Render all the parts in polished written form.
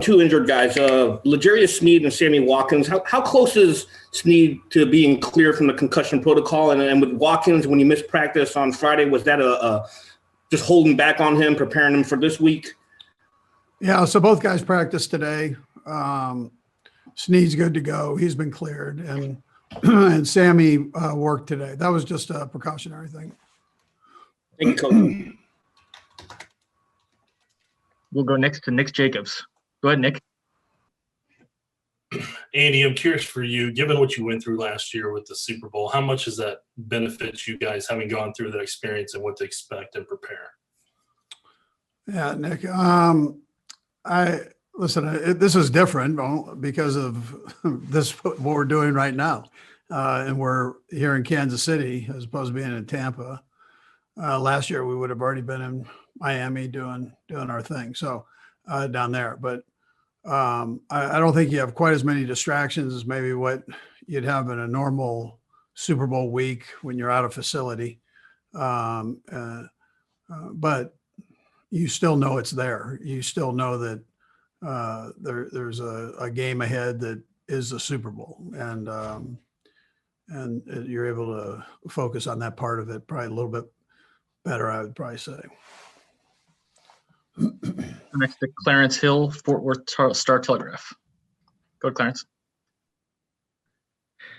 two injured guys, L'Jarius Sneed and Sammy Watkins. How close is Sneed to being clear from the concussion protocol? And with Watkins, when he missed practice on Friday, was that just holding back on him, preparing him for this week? Yeah, so both guys practiced today. Sneed's good to go. He's been cleared. And Sammy worked today. That was just a precautionary thing. Thank you, Coach. We'll go next to Nick Jacobs. Go ahead, Nick. Andy, I'm curious for you, given what you went through last year with the Super Bowl, how much does that benefit you guys having gone through that experience and what to expect and prepare? Yeah, Nick. This is different because of this, what we're doing right now. And we're here in Kansas City as opposed to being in Tampa. Last year, we would have already been in Miami doing our thing. So down there, but I don't think you have quite as many distractions as maybe what you'd have in a normal Super Bowl week when you're out of facility. But you still know it's there. You still know that there's a game ahead that is the Super Bowl, and you're able to focus on that part of it probably a little bit better, I would probably say. Next to Clarence Hill, Fort Worth Star-Telegraph. Go to Clarence.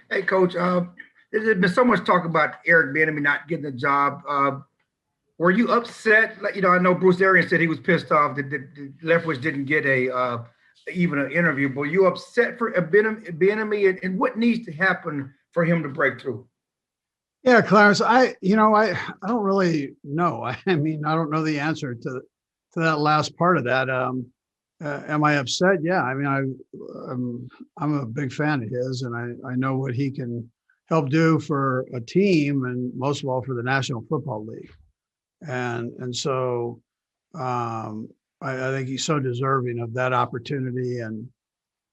Hey, Coach. There's been so much talk about Eric Bieniemy not getting the job. Were you upset? I know Bruce Arians said he was pissed off that Leftwich didn't get even an interview. But were you upset for Bieniemy, and what needs to happen for him to break through? Yeah, Clarence. I don't really know. I mean, I don't know the answer to that last part of that. Am I upset? Yeah. I mean, I'm a big fan of his, and I know what he can help do for a team, and most of all for the National Football League. And so I think he's so deserving of that opportunity. And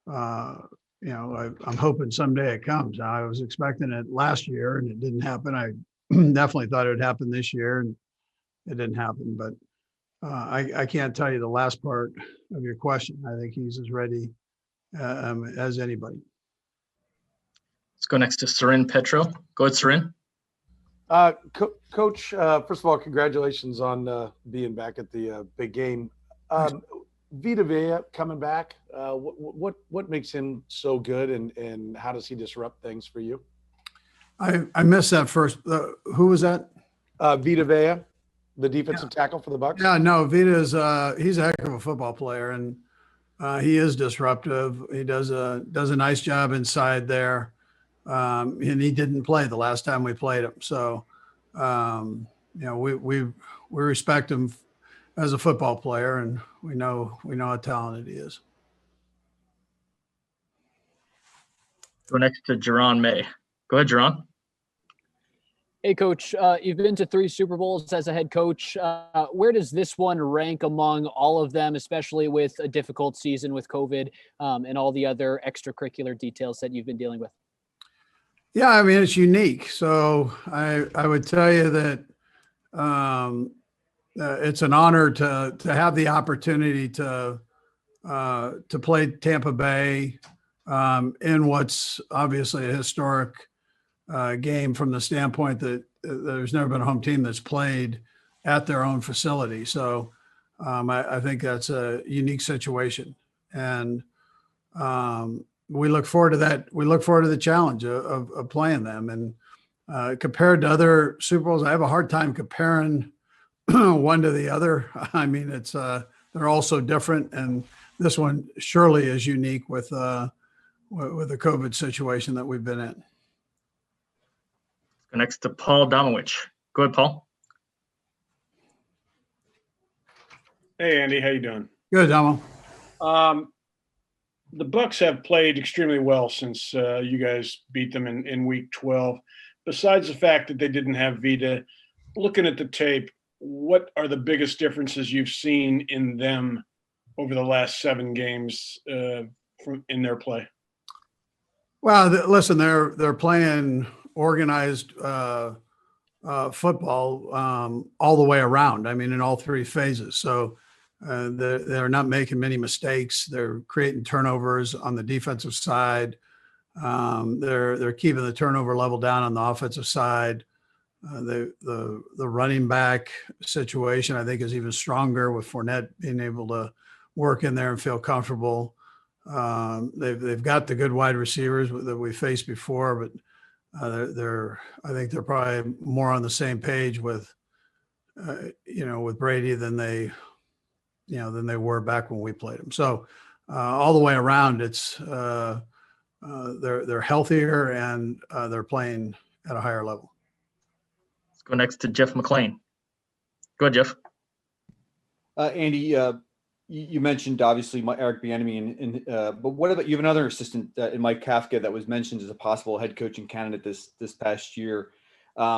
I'm hoping someday it comes. I was expecting it last year, and it didn't happen. I definitely thought it would happen this year, and it didn't happen. But I can't tell you the last part of your question. I think he's as ready as anybody. Let's go next to Sarin Petro. Go ahead, Sarin. Coach, first of all, congratulations on being back at the big game. Vita Vea coming back. What makes him so good, and how does he disrupt things for you? I missed that first. Who was that? Vita Vea, the defensive tackle for the Bucs. Yeah, no, Vita's he's a heck of a football player, and he is disruptive. He does a nice job inside there, and he didn't play the last time we played him. So, we respect him as a football player, and we know how talented he is. Go next to Jerron May. Go ahead, Jerron. Hey, Coach, you've been to 3 Super Bowls as a head coach. Where does this one rank among all of them, especially with a difficult season with COVID and all the other extracurricular details that you've been dealing with? Yeah, I mean, it's unique. So I would tell you that it's an honor to have the opportunity to play Tampa Bay in what's obviously a historic game from the standpoint that there's never been a home team that's played at their own facility. So I think that's a unique situation, and we look forward to that. We look forward to the challenge of playing them. And compared to other Super Bowls, I have a hard time comparing one to the other. I mean, it's they're all so different, and this one surely is unique with the COVID situation that we've been in. Next to Paul Domowich. Go ahead, Paul. Hey, Andy, how you doing? Good, Domo. The Bucs have played extremely well since you guys beat them in Week 12. Besides the fact that they didn't have Vita, looking at the tape, what are the biggest differences you've seen in them over the last 7 games in their play? Well, listen, they're playing organized football all the way around. I mean, in all 3 phases. So They're not making many mistakes. They're creating turnovers on the defensive side. They're keeping the turnover level down on the offensive side. The running back situation, I think, is even stronger with Fournette being able to work in there and feel comfortable. They've got the good wide receivers that we faced before, but I think they're probably more on the same page with with Brady than they were back when we played them. So all the way around, it's they're healthier and they're playing at a higher level. Let's go next to Jeff McClain. Go ahead, Jeff. Andy, you mentioned obviously Eric Bieniemy, but what about you have another assistant in Mike Kafka that was mentioned as a possible head coaching candidate this past year.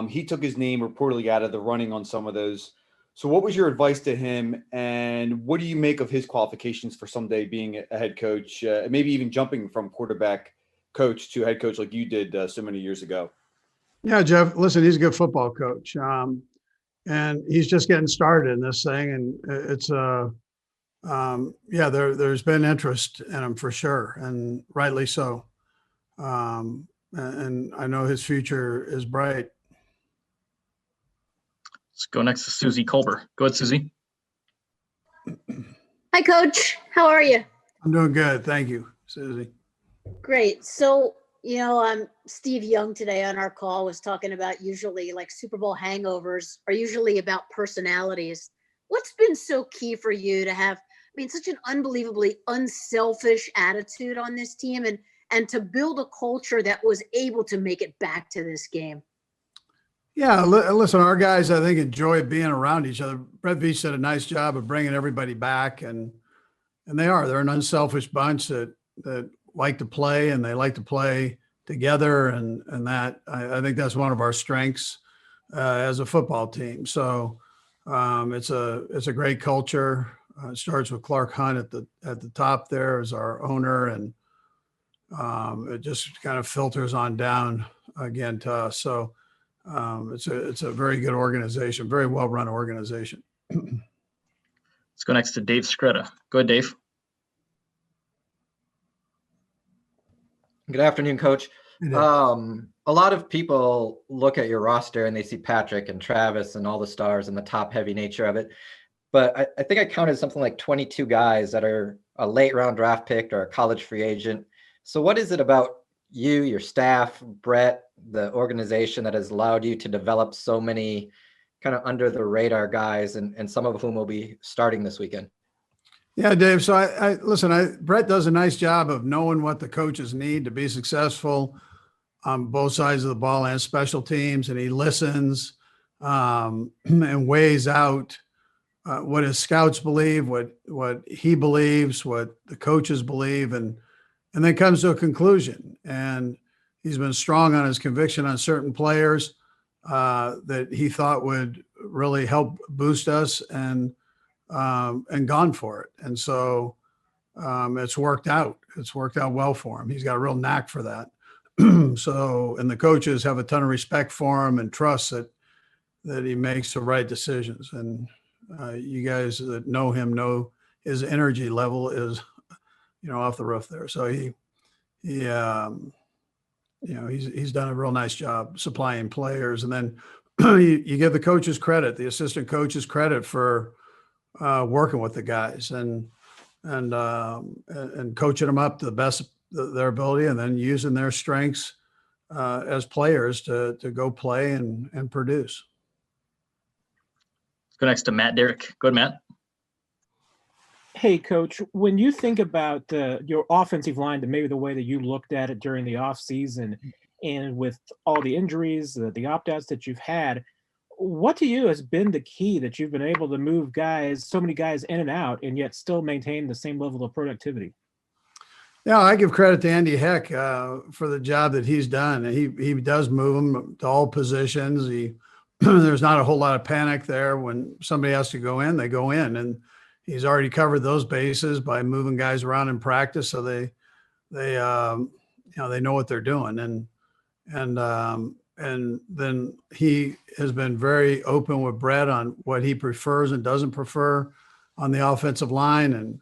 He took his name reportedly out of the running on some of those. So what was your advice to him, and what do you make of his qualifications for someday being a head coach, maybe even jumping from quarterback coach to head coach like you did so many years ago? Yeah, Jeff, listen, he's a good football coach. And he's just getting started in this thing. And it's there's been interest in him for sure, and rightly so. And I know his future is bright. Let's go next to Susie Colbert. Go ahead, Susie. Hi, Coach. How are you? I'm doing good. Thank you, Susie. Great. So, Steve Young today on our call was talking about usually like Super Bowl hangovers are usually about personalities. What's been so key for you to have, such an unbelievably unselfish attitude on this team and to build a culture that was able to make it back to this game? Yeah, listen, our guys, I think, enjoy being around each other. Brett Veach did a nice job of bringing everybody back, and they're an unselfish bunch that like to play, and they like to play together, and that I think that's one of our strengths as a football team. So it's a great culture. It starts with Clark Hunt at the top there as our owner, and it just kind of filters on down again to us. So it's a very good organization, very well run organization. Let's go next to Dave Scretta. Go ahead, Dave. Good afternoon, Coach. A lot of people look at your roster and they see Patrick and Travis and all the stars and the top heavy nature of it. But I think I counted something like 22 guys that are a late round draft pick or a college free agent. So what is it about you, your staff, Brett, the organization that has allowed you to develop so many kind of under the radar guys and some of whom will be starting this weekend? Yeah, Dave. So Brett does a nice job of knowing what the coaches need to be successful on both sides of the ball and special teams. And he listens and weighs out what his scouts believe, what he believes, what the coaches believe, and then comes to a conclusion. And he's been strong on his conviction on certain players that he thought would really help boost us, and gone for it. And so it's worked out. It's worked out well for him. He's got a real knack for that. So, and the coaches have a ton of respect for him and trust that he makes the right decisions. And you guys that know him know his energy level is, off the roof there. So he's done a real nice job supplying players. And then you give the coaches credit, the assistant coaches credit for working with the guys and coaching them up to the best of their ability, and then using their strengths as players to go play and produce. Let's go next to Matt Derrick. Go ahead, Matt. Hey, Coach, when you think about your offensive line and maybe the way that you looked at it during the offseason and with all the injuries, the opt-outs that you've had, what to you has been the key that you've been able to move so many guys in and out, and yet still maintain the same level of productivity? Yeah, I give credit to Andy Heck for the job that he's done. He does move them to all positions. There's not a whole lot of panic there. When somebody has to go in, they go in, and he's already covered those bases by moving guys around in practice, so they know what they're doing. And then he has been very open with Brett on what he prefers and doesn't prefer on the offensive line, and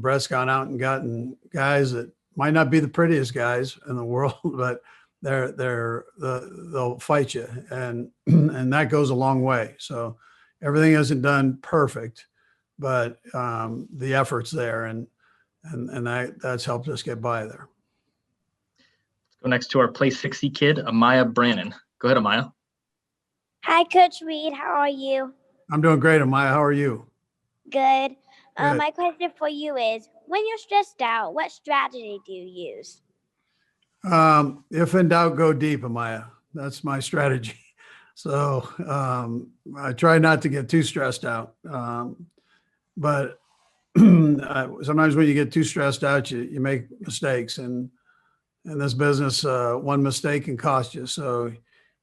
Brett's gone out and gotten guys that might not be the prettiest guys in the world, but they'll fight you, and that goes a long way. So everything isn't done perfect, but the effort's there, and that's helped us get by there. Let's go next to our Play 60 kid, Amaya Brannon. Go ahead, Amaya. Hi, Coach Reid. How are you? I'm doing great, Amaya. How are you? Good. Good. My question for you is, when you're stressed out, what strategy do you use? If in doubt, go deep, Amaya. That's my strategy. So I try not to get too stressed out. But sometimes when you get too stressed out, you make mistakes. And in this business, one mistake can cost you. So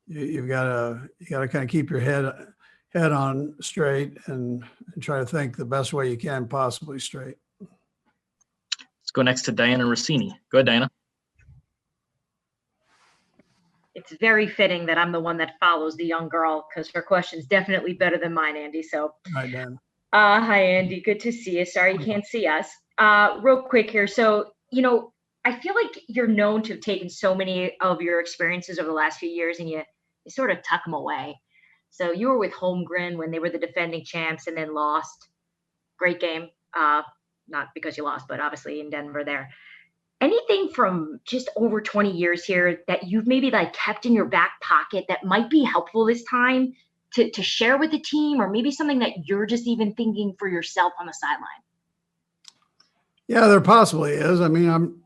you gotta kind of keep your head on straight and try to think the best way you can possibly straight. Let's go next to Diana Rossini. Go ahead, Diana. It's very fitting that I'm the one that follows the young girl because her question's definitely better than mine, Andy. So, Hi, Dan. Hi, Andy. Good to see you. Sorry you can't see us. Real quick here. So, I feel like you're known to have taken so many of your experiences over the last few years and you sort of tuck them away. So you were with Holmgren when they were the defending champs and then lost. Great game. Not because you lost, but obviously in Denver there. Anything from just over 20 years here that you've maybe kept in your back pocket that might be helpful this time to share with the team, or maybe something that you're just even thinking for yourself on the sideline? Yeah, there possibly is. I mean,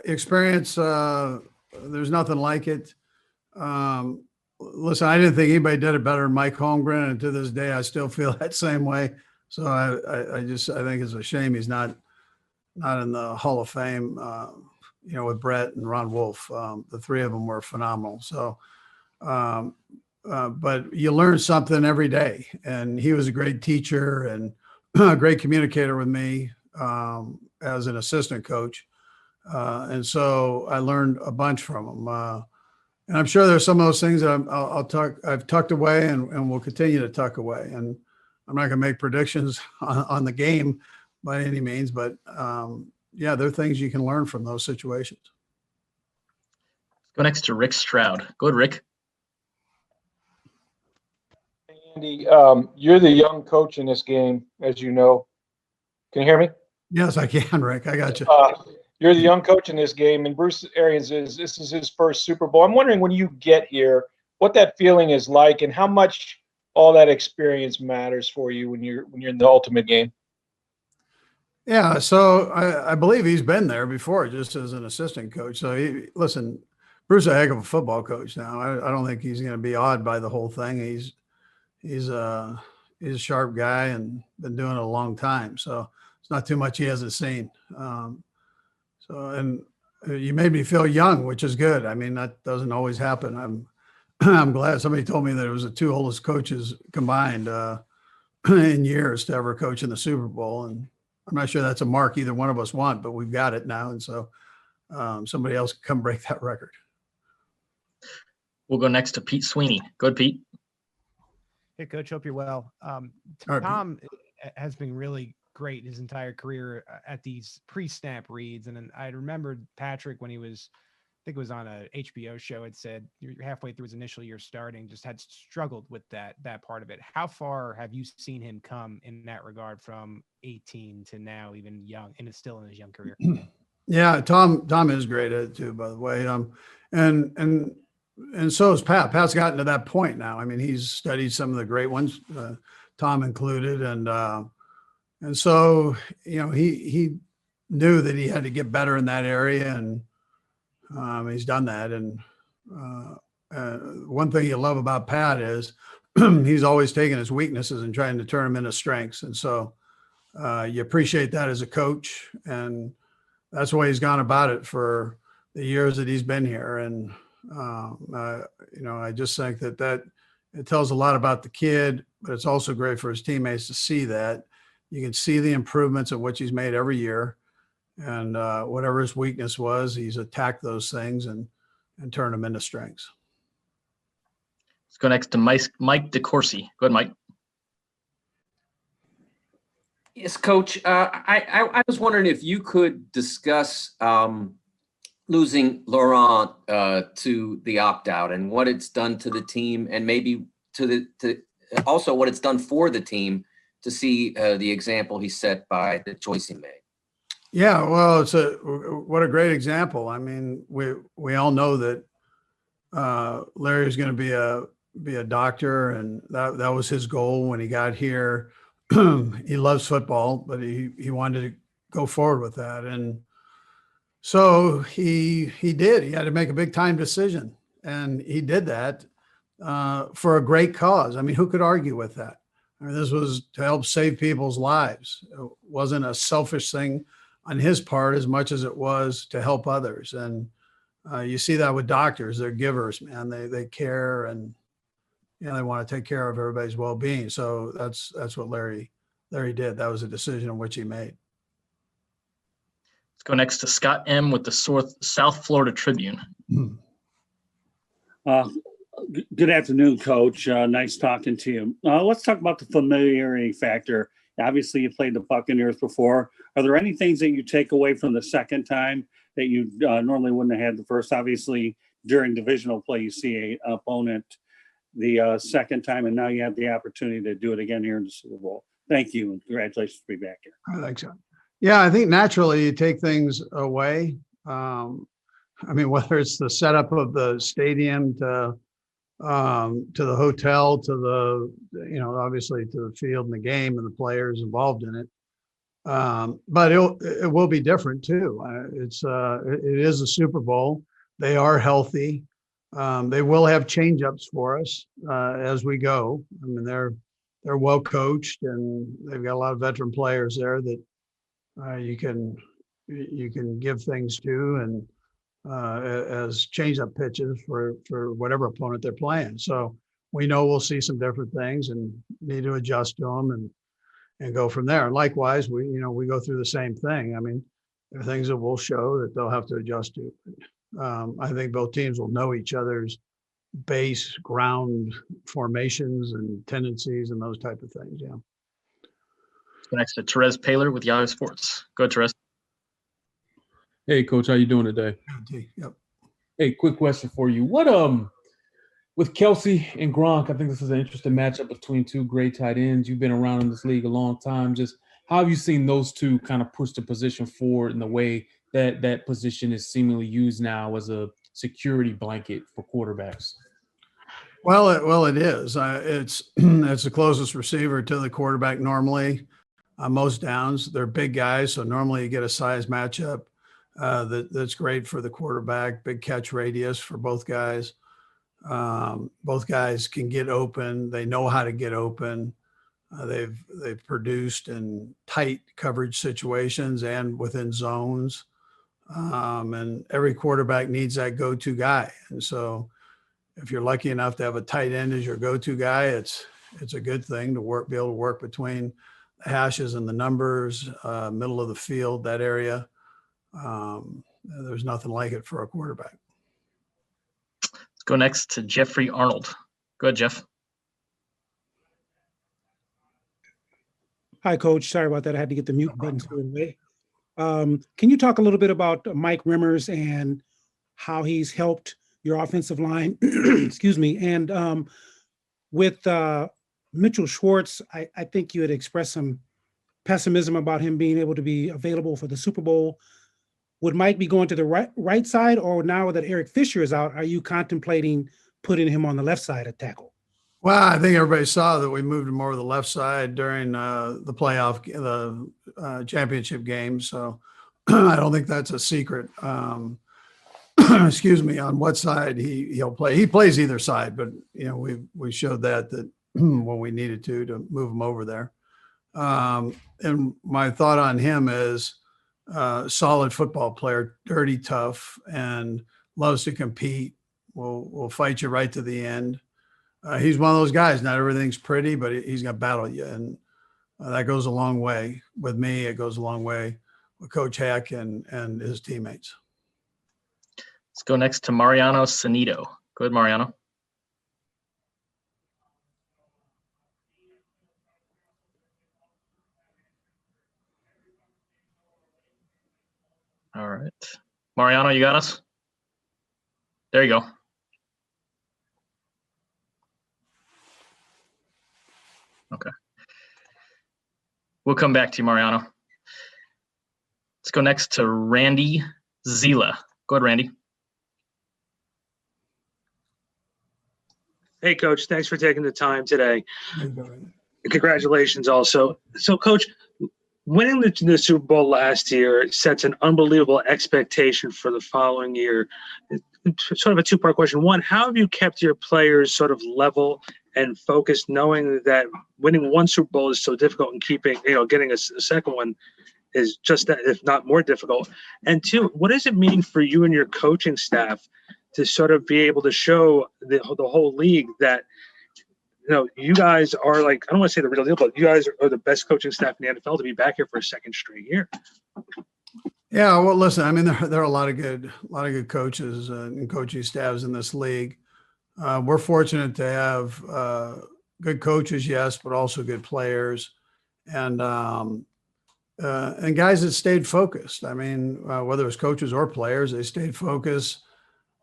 experience, there's nothing like it. Listen, I didn't think anybody did it better than Mike Holmgren, and to this day, I still feel that same way. So I think it's a shame he's not in the Hall of Fame, with Brett and Ron Wolf. The three of them were phenomenal. So, but you learn something every day, and he was a great teacher and a great communicator with me as an assistant coach. And so I learned a bunch from him. And I'm sure there's some of those things that I've tucked away and will continue to tuck away. And I'm not going to make predictions on the game by any means, but yeah, there are things you can learn from those situations. Let's go next to Rick Stroud. Go ahead, Rick. Andy, you're the young coach in this game, as you know. Can you hear me? Yes, I can, Rick. I got you. You're the young coach in this game, and Bruce Arians this is his first Super Bowl. I'm wondering, when you get here, what that feeling is like, and how much all that experience matters for you when you're in the ultimate game. Yeah, so I believe he's been there before, just as an assistant coach. So listen, Bruce is a heck of a football coach now. I don't think he's going to be awed by the whole thing. He's a sharp guy and been doing it a long time. So it's not too much he hasn't seen. And you made me feel young, which is good. I mean, that doesn't always happen. I'm glad somebody told me that it was the two oldest coaches combined in years to ever coach in the Super Bowl. And I'm not sure that's a mark either one of us want, but we've got it now. And so somebody else can come break that record. We'll go next to Pete Sweeney. Go ahead, Pete. Hey, Coach. Hope you're well. Right, Tom has been really great his entire career at these pre-snap reads. And then I remembered Patrick when he was, I think it was on a HBO show, it said you're halfway through his initial year starting, just had struggled with that part of it. How far have you seen him come in that regard from 18 to now, even young, and it's still in his young career? Yeah, Tom is great at it too, by the way. And so is Pat. Pat's gotten to that point now. I mean, he's studied some of the great ones, Tom included. And so, he knew that he had to get better in that area, and he's done that. And one thing you love about Pat is he's always taking his weaknesses and trying to turn them into strengths. And so you appreciate that as a coach, and that's the way he's gone about it for the years that he's been here. And I just think that it tells a lot about the kid, but it's also great for his teammates to see that. You can see the improvements of which he's made every year, and whatever his weakness was, he's attacked those things and turned them into strengths. Let's go next to Mike DeCourcy. Go ahead, Mike. Yes, Coach. I was wondering if you could discuss losing Laurent to the opt-out and what it's done to the team, and maybe also what it's done for the team to see the example he set by the choice he made. Yeah, well, what a great example. I mean, we all know that Larry is going to be a doctor, and that was his goal when he got here. He loves football, but he wanted to go forward with that, and so he did. He had to make a big time decision, and he did that for a great cause. I mean, who could argue with that? I mean, this was to help save people's lives. It wasn't a selfish thing on his part as much as it was to help others. And you see that with doctors. They're givers, man. They care, and they want to take care of everybody's well-being. So that's what Larry did. That was a decision which he made. Let's go next to Scott M. with the South Florida Tribune. Good afternoon, Coach. Nice talking to you. Let's talk about the familiarity factor. Obviously, you played the Buccaneers before. Are there any things that you take away from the second time that you normally wouldn't have had the first? Obviously, during divisional play, you see an opponent the second time, and now you have the opportunity to do it again here in the Super Bowl. Thank you, and congratulations to be back here. I think so. Yeah, I think naturally you take things away. I mean, whether it's the setup of the stadium to the hotel, to the, obviously to the field and the game and the players involved in it. But it will be different too. It is a Super Bowl. They are healthy. They will have change-ups for us as we go. I mean, they're well coached, and they've got a lot of veteran players there that you can give things to, and as change-up pitches for whatever opponent they're playing. So we know we'll see some different things and need to adjust to them and go from there. Likewise, we go through the same thing. I mean, there are things that we'll show that they'll have to adjust to. I think both teams will know each other's base ground formations and tendencies and those type of things. Yeah. Go next to Therese Paylor with Yahoo Sports. Go, Therese. Hey, Coach, how you doing today? Yep. Hey, quick question for you. What with Kelsey and Gronk, I think this is an interesting matchup between two great tight ends. You've been around in this league a long time. Just how have you seen those two kind of push the position forward in the way that position is seemingly used now as a security blanket for quarterbacks? Well, it is. It's the closest receiver to the quarterback normally. Most downs, they're big guys, so normally you get a size matchup that's great for the quarterback. Big catch radius for both guys. Both guys can get open. They know how to get open. They've produced in tight coverage situations and within zones. And every quarterback needs that go-to guy. And so if you're lucky enough to have a tight end as your go-to guy, it's a good thing to be able to work between the hashes and the numbers, middle of the field, that area. There's nothing like it for a quarterback. Let's go next to Jeffrey Arnold. Go ahead, Jeff. Hi, Coach. Sorry about that. I had to get the mute button put away. Can you talk a little bit about Mike Rimmers and how he's helped your offensive line? Excuse me. And with Mitchell Schwartz, I think you had expressed some pessimism about him being able to be available for the Super Bowl. Would Mike be going to the right side, or now that Eric Fisher is out, are you contemplating putting him on the left side at tackle? Well, I think everybody saw that we moved him over to the left side during the championship game. So I don't think that's a secret. Excuse me, on what side he'll play. He plays either side, but we showed that when we needed to move him over there. And my thought on him is solid football player, dirty, tough, and loves to compete. Will fight you right to the end. He's one of those guys. Not everything's pretty, but he's going to battle you, and that goes a long way. With me, it goes a long way with Coach Hack and his teammates. Let's go next to Mariano Sanito. Go ahead, Mariano. All right. Mariano, you got us? There you go. Okay. We'll come back to you, Mariano. Let's go next to Randy Zila. Go ahead, Randy. Hey, Coach. Thanks for taking the time today. Congratulations also. So, Coach, winning the Super Bowl last year sets an unbelievable expectation for the following year. It's sort of a two-part question. One, how have you kept your players sort of level and focused, knowing that winning one Super Bowl is so difficult and getting a second one is just that, if not more difficult? And two, what does it mean for you and your coaching staff to sort of be able to show the whole league that, you guys are, like, I don't want to say the real deal, but you guys are the best coaching staff in the NFL to be back here for a second straight year? Yeah, well, listen, I mean, there are a lot of good coaches and coaching staffs in this league. We're fortunate to have good coaches, yes, but also good players, and guys that stayed focused. I mean, whether it was coaches or players, they stayed focused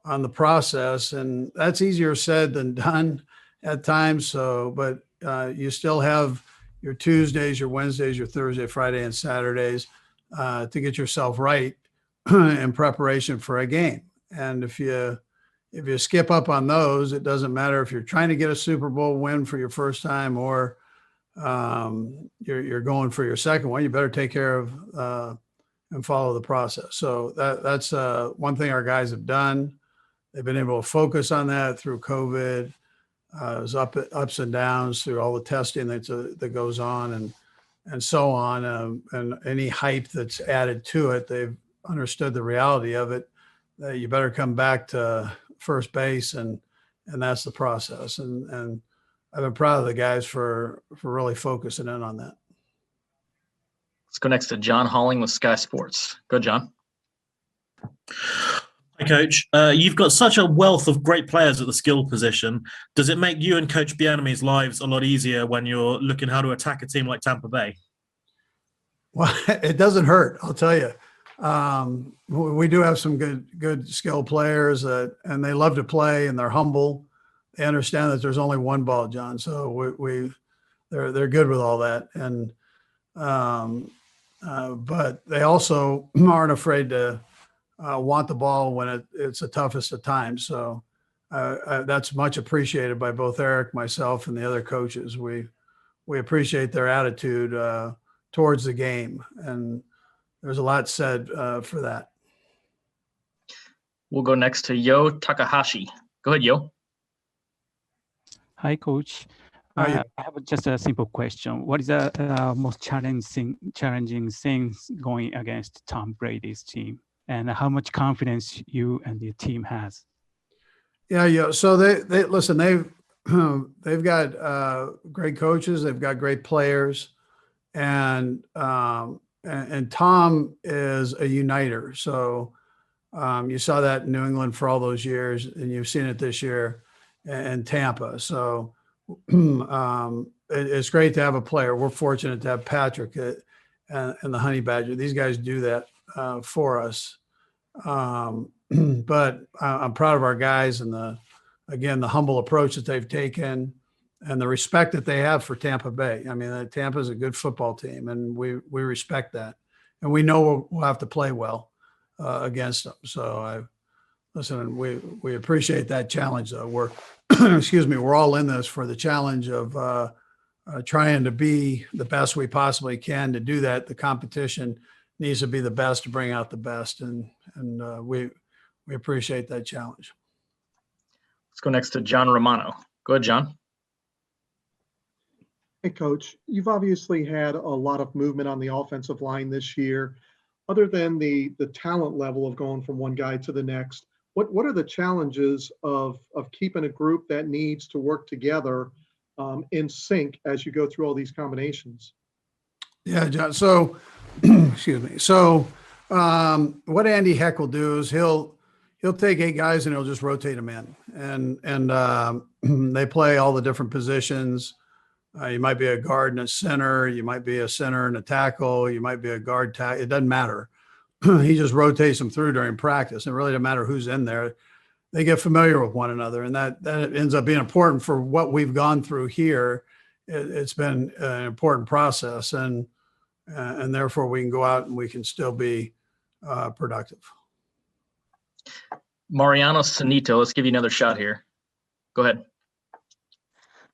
on the process, and that's easier said than done at times. So, but you still have your Tuesdays, your Wednesdays, your Thursday, Friday, and Saturdays to get yourself right in preparation for a game. And if you skip up on those, it doesn't matter if you're trying to get a Super Bowl win for your first time or you're going for your second one. You better take care of and follow the process. So that's one thing our guys have done. They've been able to focus on that through COVID. There's ups and downs through all the testing that goes on and so on. And any hype that's added to it, they've understood the reality of it, that you better come back to first base, and that's the process. And I've been proud of the guys for really focusing in on that. Let's go next to John Halling with Sky Sports. Go, John. Hi, Coach. You've got such a wealth of great players at the skill position. Does it make you and Coach Bieniemy's lives a lot easier when you're looking how to attack a team like Tampa Bay? Well, it doesn't hurt, I'll tell you. We do have some good skilled players, and they love to play, and they're humble. They understand that there's only one ball, John. So they're good with all that, and but they also aren't afraid to want the ball when it's the toughest of times. So that's much appreciated by both Eric, myself, and the other coaches. We appreciate their attitude towards the game, and there's a lot said for that. We'll go next to Yo Takahashi. Go ahead, Yo. Hi, Coach. Hi. I have just a simple question. What is the most challenging things going against Tom Brady's team, and how much confidence you and your team has? Yeah. So they listen. They've got great coaches. They've got great players, and Tom is a uniter. So you saw that in New England for all those years, and you've seen it this year in Tampa. So it's great to have a player. We're fortunate to have Patrick and the Honey Badger. These guys do that for us. But I'm proud of our guys and the humble approach that they've taken and the respect that they have for Tampa Bay. I mean, Tampa is a good football team, and we respect that, and we know we'll have to play well against them. So we appreciate that challenge, though. We're we're all in this for the challenge of trying to be the best we possibly can. To do that, the competition needs to be the best to bring out the best, and we appreciate that challenge. Let's go next to John Romano. Go ahead, John. Hey, Coach, you've obviously had a lot of movement on the offensive line this year. Other than the talent level of going from one guy to the next, what are the challenges of keeping a group that needs to work together in sync as you go through all these combinations? Yeah, John. So, excuse me. So, what Andy Heck will do is he'll take 8 guys and he'll just rotate them in, and they play all the different positions. You might be a guard and a center. You might be a center and a tackle. You might be a guard tackle. It doesn't matter. he just rotates them through during practice. It really doesn't matter who's in there. They get familiar with one another, and that ends up being important for what we've gone through here. It's been an important process, and therefore we can go out and we can still be productive. Mariano Sanito, let's give you another shot here. Go ahead.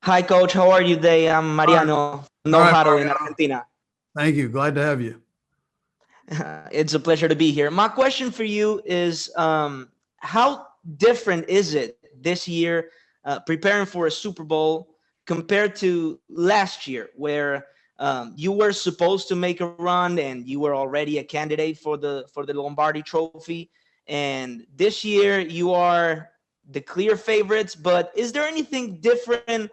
Hi, Coach. How are you today? I'm Mariano Nojaro in Argentina. Thank you. Glad to have you. It's a pleasure to be here. My question for you is, how different is it this year preparing for a Super Bowl compared to last year, where you were supposed to make a run and you were already a candidate for the Lombardi Trophy, and this year you are the clear favorites? But is there anything different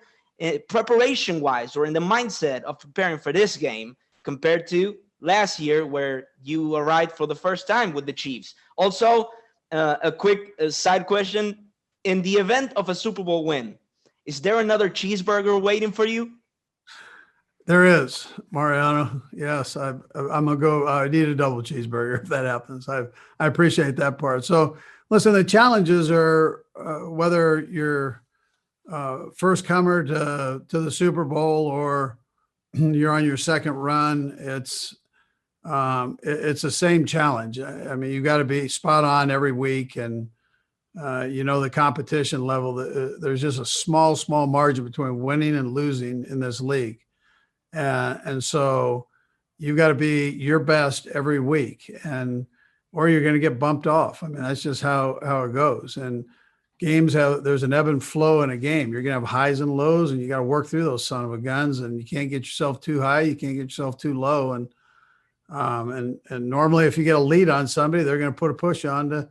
preparation-wise or in the mindset of preparing for this game compared to last year, where you arrived for the first time with the Chiefs? Also, a quick side question: in the event of a Super Bowl win, is there another cheeseburger waiting for you? There is, Mariano. Yes, I'm gonna go. I need a double cheeseburger if that happens. I appreciate that part. So, listen, the challenges are whether you're first comer to the Super Bowl or you're on your second run. It's the same challenge. I mean, you got to be spot on every week, and the competition level. There's just a small margin between winning and losing in this league. And so you've got to be your best every week, or you're going to get bumped off. I mean, that's just how it goes. And there's an ebb and flow in a game. You're going to have highs and lows, and you got to work through those son of a guns, and you can't get yourself too high. You can't get yourself too low. And normally if you get a lead on somebody, they're going to put a push on to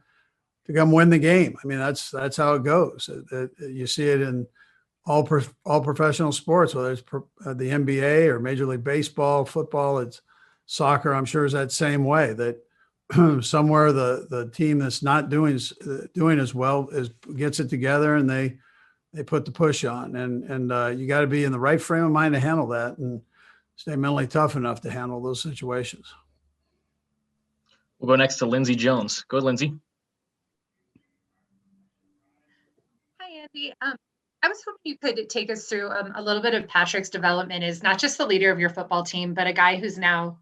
come win the game. I mean, that's how it goes. You see it in all professional sports, whether it's the NBA or Major League Baseball, football, it's soccer. I'm sure is that same way, that somewhere the team that's not doing as well gets it together, and they put the push on, and you got to be in the right frame of mind to handle that and stay mentally tough enough to handle those situations. We'll go next to Lindsey Jones. Go ahead, Lindsey. Hi, Andy. I was hoping you could take us through a little bit of Patrick's development as not just the leader of your football team, but a guy who's now,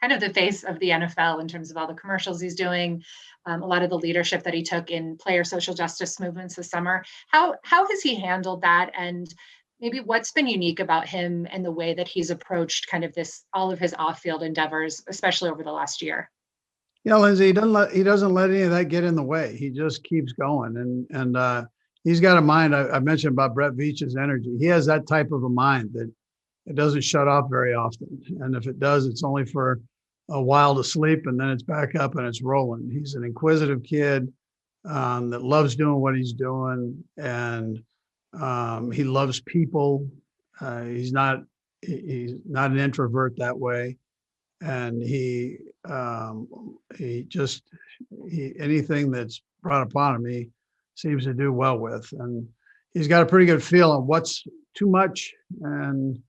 kind of the face of the NFL in terms of all the commercials he's doing, a lot of the leadership that he took in player social justice movements this summer. How has he handled that? And maybe what's been unique about him and the way that he's approached kind of all of his off-field endeavors, especially over the last year? Yeah, Lindsey, he doesn't let any of that get in the way. He just keeps going, and he's got a mind. I mentioned about Brett Veach's energy. He has that type of a mind that it doesn't shut off very often, and if it does, it's only for a while to sleep, and then it's back up and it's rolling. He's an inquisitive kid that loves doing what he's doing, and he loves people. He's not an introvert that way, and he anything that's brought upon him, he seems to do well with, and he's got a pretty good feel on what's too much, and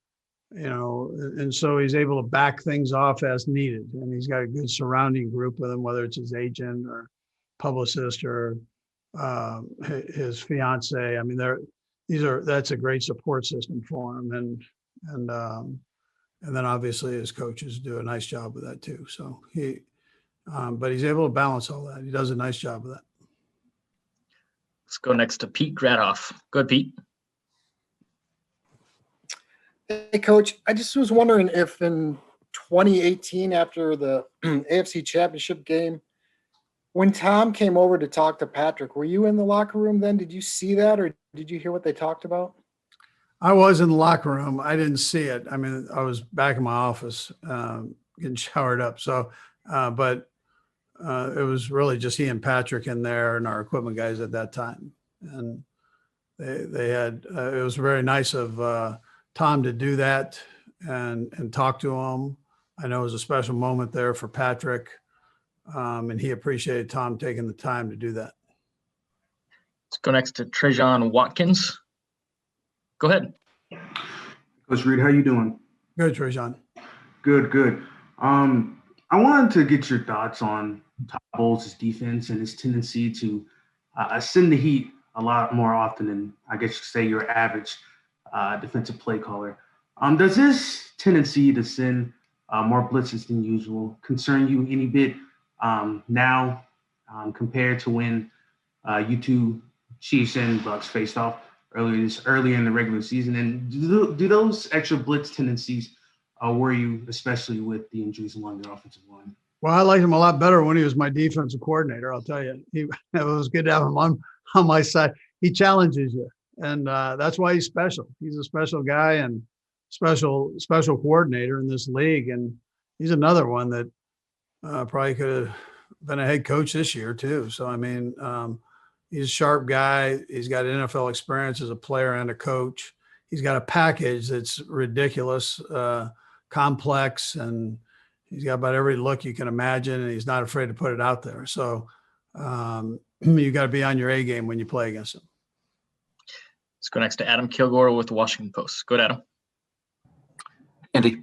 so he's able to back things off as needed, and he's got a good surrounding group with him, whether it's his agent or publicist or his fiance. I mean, that's a great support system for him, and then obviously his coaches do a nice job with that too. So but he's able to balance all that. He does a nice job of that. Let's go next to Pete Gradoff. Go ahead, Pete. Hey, Coach. I just was wondering if in 2018, after the AFC Championship game, when Tom came over to talk to Patrick, were you in the locker room then? Did you see that, or did you hear what they talked about? I was in the locker room. I didn't see it. I mean, I was back in my office getting showered up. So, but it was really just he and Patrick in there and our equipment guys at that time. And they had, it was very nice of Tom to do that and talk to him. I know it was a special moment there for Patrick, and he appreciated Tom taking the time to do that. Let's go next to Trajan Watkins. Go ahead. Coach Reid, how you doing? Good, Trajan. Good. I wanted to get your thoughts on Todd Bowles' defense and his tendency to send the heat a lot more often than I guess you could say your average defensive play caller. Does this tendency to send more blitzes than usual concern you any bit now compared to when you two Chiefs and Bucks faced off earlier in the regular season? And do those extra blitz tendencies worry you, especially with the injuries along the offensive line? Well, I liked him a lot better when he was my defensive coordinator. I'll tell you, it was good to have him on my side. He challenges you, and that's why he's special. He's a special guy and special coordinator in this league, and he's another one that probably could have been a head coach this year too. So I mean, he's a sharp guy. He's got NFL experience as a player and a coach. He's got a package that's ridiculous, complex, and he's got about every look you can imagine, and he's not afraid to put it out there. So you got to be on your A game when you play against him. Let's go next to Adam Kilgore with the Washington Post. Go ahead, Adam. Andy,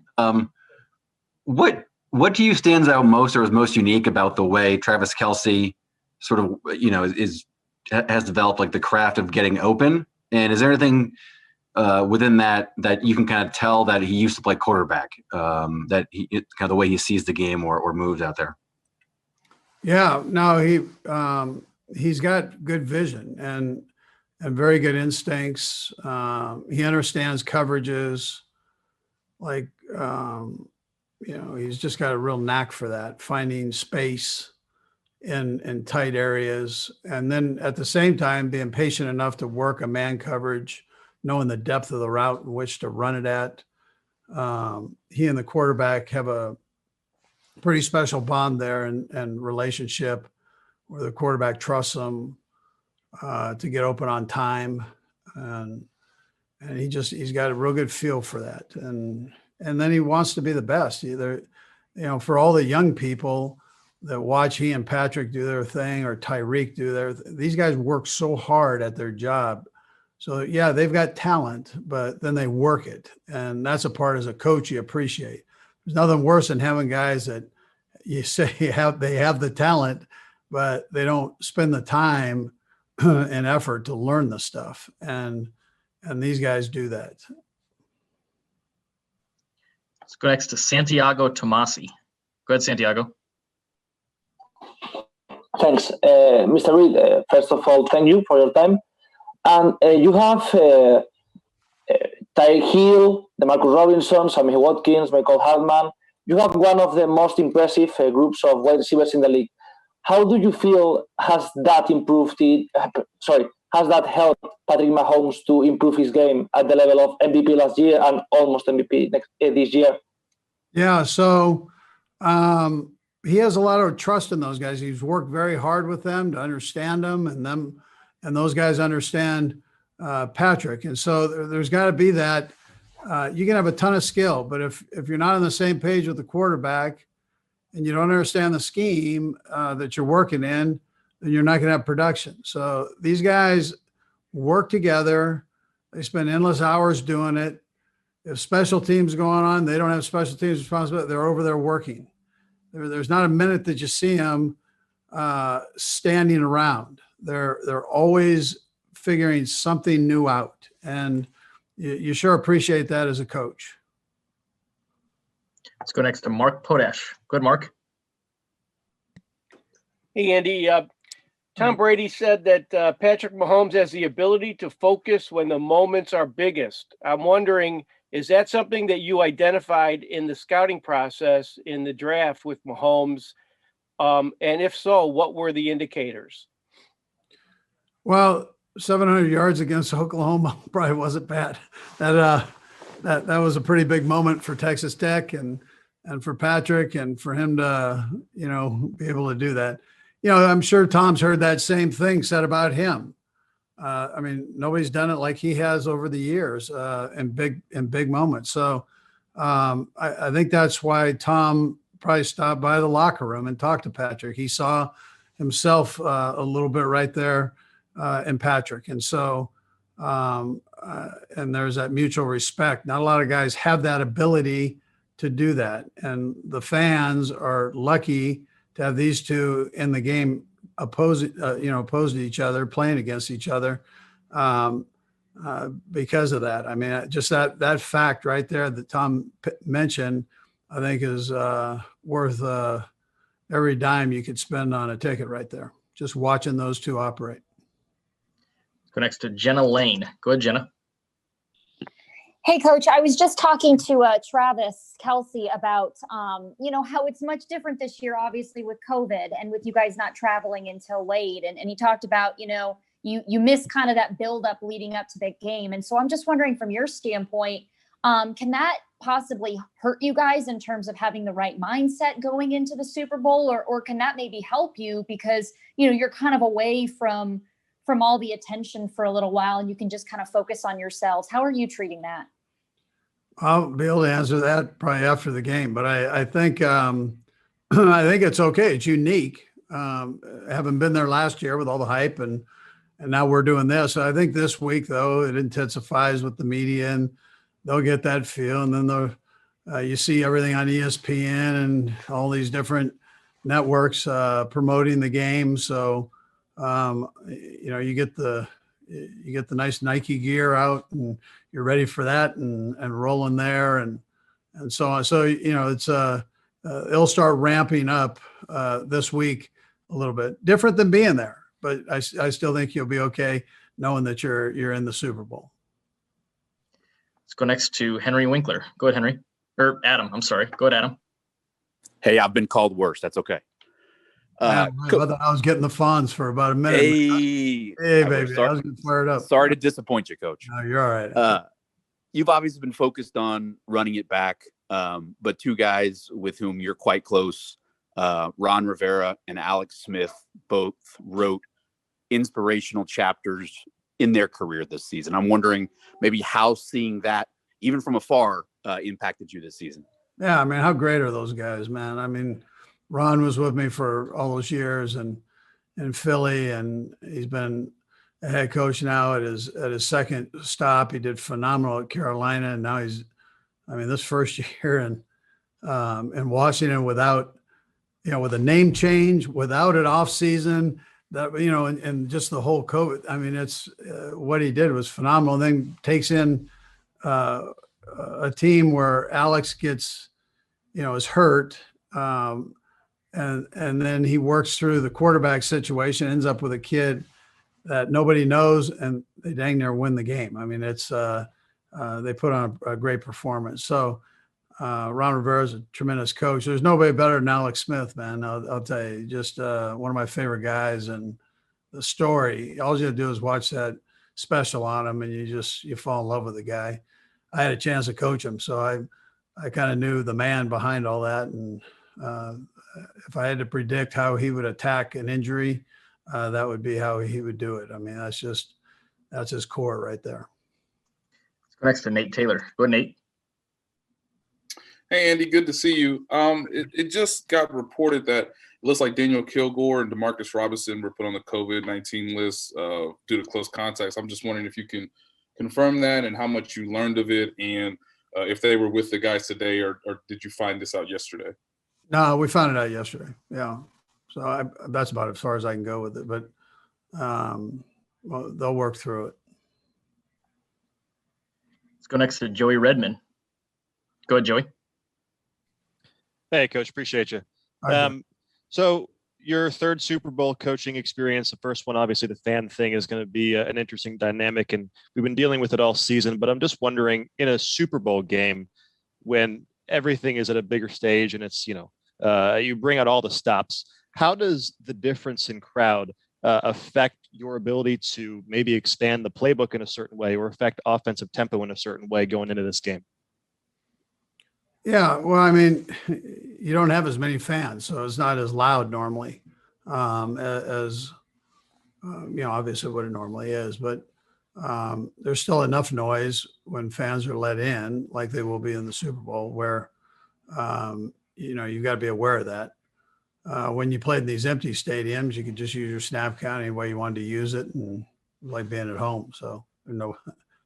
what to you stands out most or is most unique about the way Travis Kelce sort of, has developed like the craft of getting open? And is there anything within that you can kind of tell that he used to play quarterback, that kind of the way he sees the game or moves out there? Yeah, no, he's got good vision and very good instincts. He understands coverages. He's just got a real knack for that, finding space in tight areas. And then at the same time, being patient enough to work a man coverage, knowing the depth of the route in which to run it at. He and the quarterback have a pretty special bond there and relationship where the quarterback trusts him to get open on time. And he's got a real good feel for that. And then he wants to be the best. Either, for all the young people that watch he and Patrick do their thing or Tyreek do these guys work so hard at their job. So yeah, they've got talent, but then they work it. And that's a part as a coach you appreciate. There's nothing worse than having guys that you say they have the talent, but they don't spend the time and effort to learn the stuff. And these guys do that. Let's go next to Santiago Tomasi. Go ahead, Santiago. Thanks, Mr. Reid. First of all, thank you for your time. And you have Tyreek Hill, DeMarcus Robinson, Sammy Watkins, Michael Hartman. You have one of the most impressive groups of wide receivers in the league. How do you feel has that helped Patrick Mahomes to improve his game at the level of MVP last year and almost MVP this year? Yeah, so he has a lot of trust in those guys. He's worked very hard with them to understand them, and those guys understand Patrick. And so there's got to be that. You can have a ton of skill, but if you're not on the same page with the quarterback and you don't understand the scheme that you're working in, then you're not going to have production. So these guys work together. They spend endless hours doing it. If special teams going on, they don't have special teams responsibility. They're over there working. There's not a minute that you see them standing around. They're always figuring something new out, and you sure appreciate that as a coach. Let's go next to Mark Potash. Go ahead, Mark. Hey, Andy. Tom Brady said that Patrick Mahomes has the ability to focus when the moments are biggest. I'm wondering, is that something that you identified in the scouting process in the draft with Mahomes? And if so, what were the indicators? Well, 700 yards against Oklahoma probably wasn't bad. That was a pretty big moment for Texas Tech and for Patrick and for him to, be able to do that. I'm sure Tom's heard that same thing said about him. Nobody's done it like he has over the years in big moments. So I think that's why Tom probably stopped by the locker room and talked to Patrick. He saw himself a little bit right there in Patrick. And so, and there's that mutual respect. Not a lot of guys have that ability to do that. And the fans are lucky to have these two in the game opposed to each other, playing against each other because of that. I mean, just that fact right there that Tom mentioned, I think is worth every dime you could spend on a ticket right there, just watching those two operate. Go next to Jenna Lane. Go ahead, Jenna. Hey, Coach, I was just talking to Travis Kelce about, how it's much different this year, obviously, with COVID and with you guys not traveling until late. And he talked about, you miss kind of that buildup leading up to the game. And so I'm just wondering from your standpoint, can that possibly hurt you guys in terms of having the right mindset going into the Super Bowl? Or can that maybe help you because, you're kind of away from all the attention for a little while and you can just kind of focus on yourselves? How are you treating that? I'll be able to answer that probably after the game, but I think I think it's okay. It's unique. Having been there last year with all the hype and now we're doing this. So I think this week though, it intensifies with the media and they'll get that feel. And then you see everything on ESPN and all these different networks promoting the game. So you get the nice Nike gear out and you're ready for that and rolling there and so on. So, it's it'll start ramping up this week a little bit different than being there, but I still think you'll be okay knowing that you're in the Super Bowl. Let's go next to Henry Winkler. Go ahead, Henry. Or Adam, I'm sorry. Go ahead, Adam. Hey, I've been called worse. That's okay. I was getting the fawns for about a minute. Hey, baby, I was getting fired up. Sorry to disappoint you, Coach. No, you're all right. You've obviously been focused on running it back, but two guys with whom you're quite close, Ron Rivera and Alex Smith, both wrote inspirational chapters in their career this season. I'm wondering maybe how seeing that, even from afar, impacted you this season. Yeah, I mean, how great are those guys, man? I mean, Ron was with me for all those years and in Philly, and he's been a head coach now at his second stop. He did phenomenal at Carolina, and now this first year in Washington without, with a name change, without an off season, that and just the whole COVID. I mean, it's what he did was phenomenal. And then takes in a team where Alex gets, is hurt. And then he works through the quarterback situation, ends up with a kid that nobody knows, and they dang near win the game. I mean, it's they put on a great performance. So Ron Rivera is a tremendous coach. There's nobody better than Alex Smith, man. I'll tell you, just one of my favorite guys. And the story, all you have to do is watch that special on him, and you fall in love with the guy. I had a chance to coach him, so I kind of knew the man behind all that. And if I had to predict how he would attack an injury, that would be how he would do it. I mean, that's his core right there. Let's go next to Nate Taylor. Go ahead, Nate. Hey, Andy, good to see you. It just got reported that it looks like Daniel Kilgore and Demarcus Robinson were put on the COVID-19 list due to close contacts. I'm just wondering if you can confirm that and how much you learned of it, and if they were with the guys today, or did you find this out yesterday? No, we found it out yesterday. Yeah. So that's about as far as I can go with it, but they'll work through it. Let's go next to Joey Redman. Go ahead, Joey. Hey, Coach, appreciate you. So your third Super Bowl coaching experience, the first one, obviously the fan thing is going to be an interesting dynamic, and we've been dealing with it all season, but I'm just wondering, in a Super Bowl game, when everything is at a bigger stage and it's, you bring out all the stops, how does the difference in crowd affect your ability to maybe expand the playbook in a certain way or affect offensive tempo in a certain way going into this game? Yeah, well, I mean, you don't have as many fans, so it's not as loud normally as obviously what it normally is. But there's still enough noise when fans are let in, like they will be in the Super Bowl, where you've got to be aware of that. When you played in these empty stadiums, you could just use your snap count any way you wanted to use it, and like being at home. So it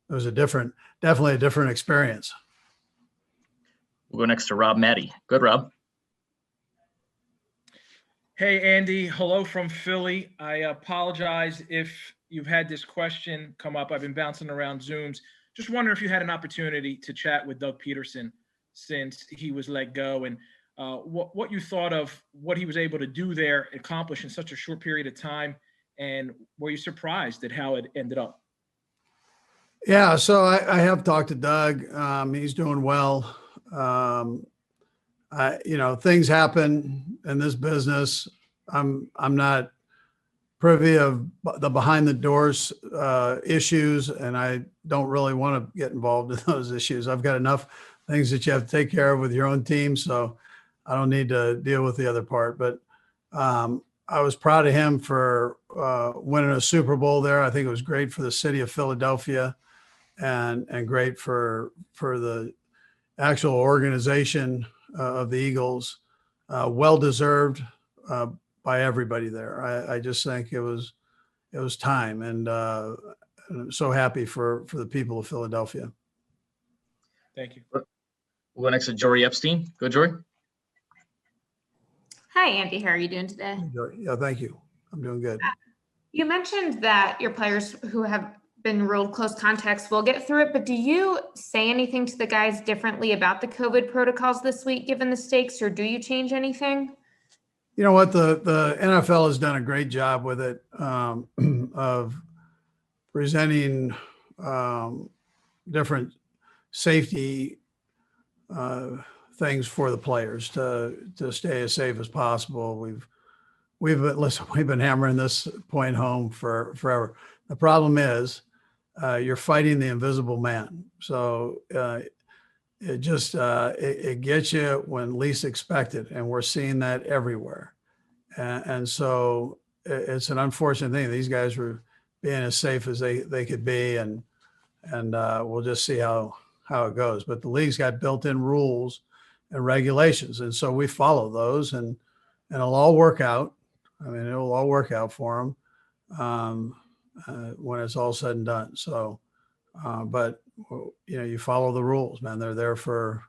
was definitely a different experience. We'll go next to Rob Matty. Good, Rob. Hey, Andy. Hello from Philly. I apologize if you've had this question come up. I've been bouncing around Zooms. Just wondering if you had an opportunity to chat with Doug Peterson since he was let go, and what you thought of what he was able to do there, accomplish in such a short period of time, and were you surprised at how it ended up? Yeah, so I have talked to Doug. He's doing well. Things happen in this business. I'm not privy of the behind the doors issues, and I don't really want to get involved in those issues. I've got enough things that you have to take care of with your own team, so I don't need to deal with the other part. But I was proud of him for winning a Super Bowl there. I think it was great for the city of Philadelphia, and great for the actual organization of the Eagles. Well deserved by everybody there. I just think it was time, and I'm so happy for the people of Philadelphia. Thank you. We'll go next to Jory Epstein. Go, Jory. Hi, Andy. How are you doing today? Yeah, thank you. I'm doing good. You mentioned that your players who have been ruled close contacts will get through it, but do you say anything to the guys differently about the COVID protocols this week, given the stakes, or do you change anything? You know what? The NFL has done a great job with it, of presenting different safety things for the players to stay as safe as possible. We've been hammering this point home for forever. The problem is you're fighting the invisible man. So it just it gets you when least expected, and we're seeing that everywhere. And so it's an unfortunate thing. These guys were being as safe as they could be, and we'll just see how it goes. But the league's got built-in rules and regulations, and so we follow those, and it'll all work out. I mean, it'll all work out for them when it's all said and done. So, but you follow the rules, man. They're there for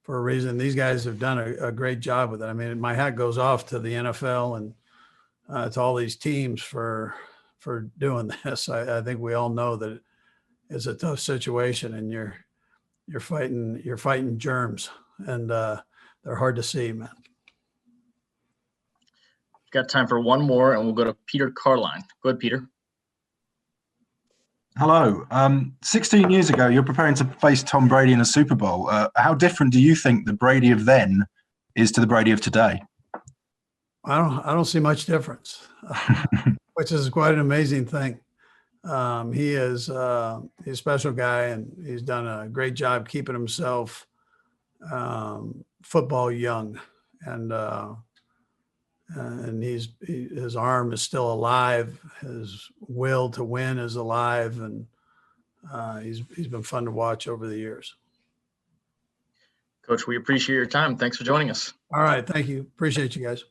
a reason. These guys have done a great job with it. I mean, my hat goes off to the NFL and to all these teams for doing this. I think we all know that it's a tough situation, and you're fighting germs, and they're hard to see, man. Got time for one more, and we'll go to Peter Carline. Go ahead, Peter. Hello. 16 years ago, you're preparing to face Tom Brady in a Super Bowl. How different do you think the Brady of then is to the Brady of today? I don't see much difference, which is quite an amazing thing. He's a special guy, and he's done a great job keeping himself football young, and his arm is still alive. His will to win is alive, and he's been fun to watch over the years. Coach, we appreciate your time. Thanks for joining us. All right. Thank you. Appreciate you guys.